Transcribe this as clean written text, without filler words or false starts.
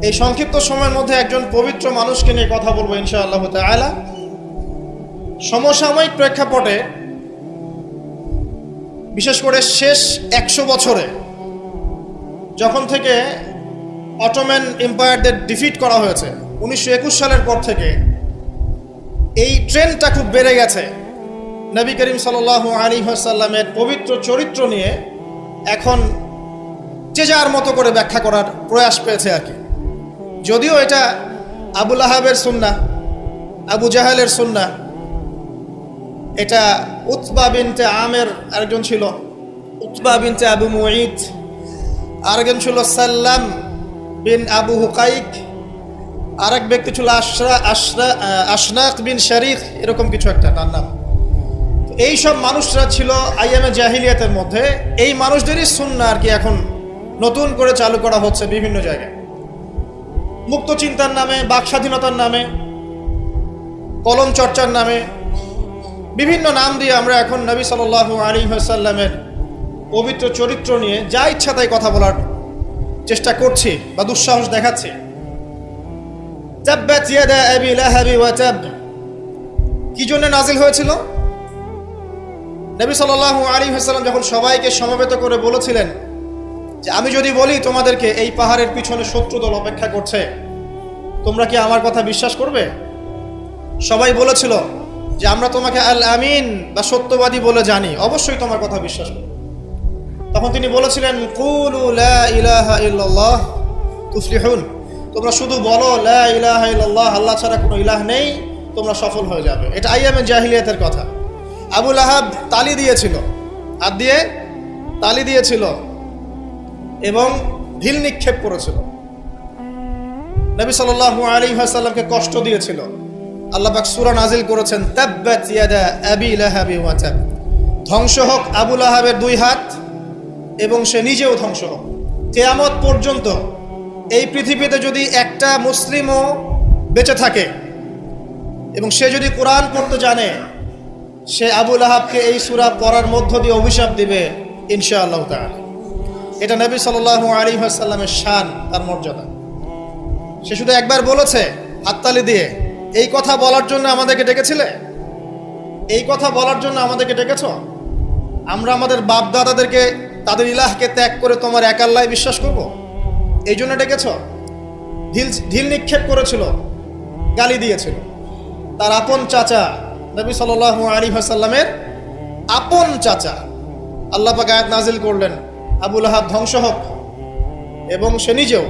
এই সংক্ষিপ্ত সময়ের মধ্যে একজন পবিত্র মানুষকে নিয়ে কথা বলবো ইনশাআল্লাহ তাআলা। সমসাময়িক প্রেক্ষাপটে বিশেষ করে শেষ 100 বছরে যখন থেকে অটোম্যান এম্পায়ারদের ডিফিট করা হয়েছে 1921 সালের পর থেকে এই ট্রেন্ডটা খুব বেড়ে গেছে। নবী করিম সাল্লাল্লাহু আলাইহি ওয়াসাল্লামের পবিত্র চরিত্র নিয়ে এখন যে যার মতো করে ব্যাখ্যা করার প্রয়াস পেয়েছে আর কি। যদিও এটা আবু লাহাবের সুন্নাহ, আবু জাহেলের সুন্নাহ, এটা উতবা বিনতে আমের আরেকজন ছিল, উতবা বিনতে আবু মুঈদ, আরেকজন ছিল সাল্লাম বিন আবু হুকাইক, আরেক ব্যক্তি ছিল আশনাক বিন শারিক, এরকম কিছু একটা তার নাম। এই সব মানুষরা ছিল আইয়ামে জাহিলিয়াতের মধ্যে। এই মানুষদেরই সুন্নাহ আর কি এখন নতুন করে চালু করা হচ্ছে বিভিন্ন জায়গায়, মুক্ত চিন্তার নামে, বাক স্বাধীনতার নামে, কলম চর্চার নামে, বিভিন্ন নাম দিয়ে আমরা এখন নবী সাল্লাল্লাহু আলাইহি ওয়াসাল্লামের পবিত্র চরিত্র নিয়ে যা ইচ্ছা তাই কথা বলার চেষ্টা করছি বা দুঃসাহস দেখাচ্ছি। তাব্বাত ইয়াদা আবি লাহাবি ওয়া তাব কি জন্য নাজিল হয়েছিল? নবী সাল্লাল্লাহু আলাইহি ওয়াসাল্লাম যখন সবাইকে সমবেত করে বলেছিলেন যে আমি যদি বলি তোমাদেরকে এই পাহাড়ের পিছনে শত্রু দল অপেক্ষা করছে, তোমরা কি আমার কথা বিশ্বাস করবে? সবাই বলেছিল যে আমরা তোমাকে আল আমিন বা সত্যবাদী বলে জানি, অবশ্যই তোমার কথা বিশ্বাস করব। তখন তিনি বলেছিলেন কুলু লা ইলাহা ইল্লাল্লাহ তুফলিহুন, তোমরা শুধু বলো লা ইলাহা ইল্লাল্লাহ, আল্লাহ ছাড়া কোনো ইলাহ নেই, তোমরা সফল হয়ে যাবে। এটা আইয়ামে জাহিলিয়াতের কথা। আবু লাহাব তালি দিয়েছিল, হাত দিয়ে তালি দিয়েছিল এবং ঢিল নিক্ষেপ করেছিল, নবী সাল্লাল্লাহু আলাইহি ওয়াসাল্লামকে কষ্ট দিয়েছিল। আল্লাহ পাক সূরা নাজিল করেছেন তাব্বাত ইয়াদা আবি লাহাবি ওয়া তাব, ধ্বংস হোক আবু লাহাবের দুই হাত এবং সে নিজেও ধ্বংস হোক। কিয়ামত পর্যন্ত এই পৃথিবীতে যদি একটা মুসলিমও বেঁচে থাকে এবং সে যদি কোরআন পড়তে জানে, সে আবু লাহাবকে এই সূরা পড়ার মধ্য দিয়ে অভিশাপ দিবে ইনশাআল্লাহ তাআলা। এটা নবী সাল্লাল্লাহু আলাইহি ওয়াসাল্লামের শান, তার মর্যাদা। সে শুধু একবার বলেছে হাততালি দিয়ে, এই কথা বলার জন্য আমাদেরকে ডেকেছিলে? এই কথা বলার জন্য আমাদেরকে ডেকেছ? আমরা আমাদের বাপ দাদাদেরকে, তাদের ইলাহকে ত্যাগ করে তোমার এক আল্লাহ বিশ্বাস করব, এই জন্য ডেকেছ? ঢিল নিক্ষেপ করেছিল, গালি দিয়েছিল। তার আপন চাচা নবী সাল্লাল্লাহু আলাইহি ওয়াসাল্লামের আপন চাচা, আল্লাহ পাক আয়াত নাজিল করলেন আবু লাহাব ধ্বংস হোক এবং সে নিজেও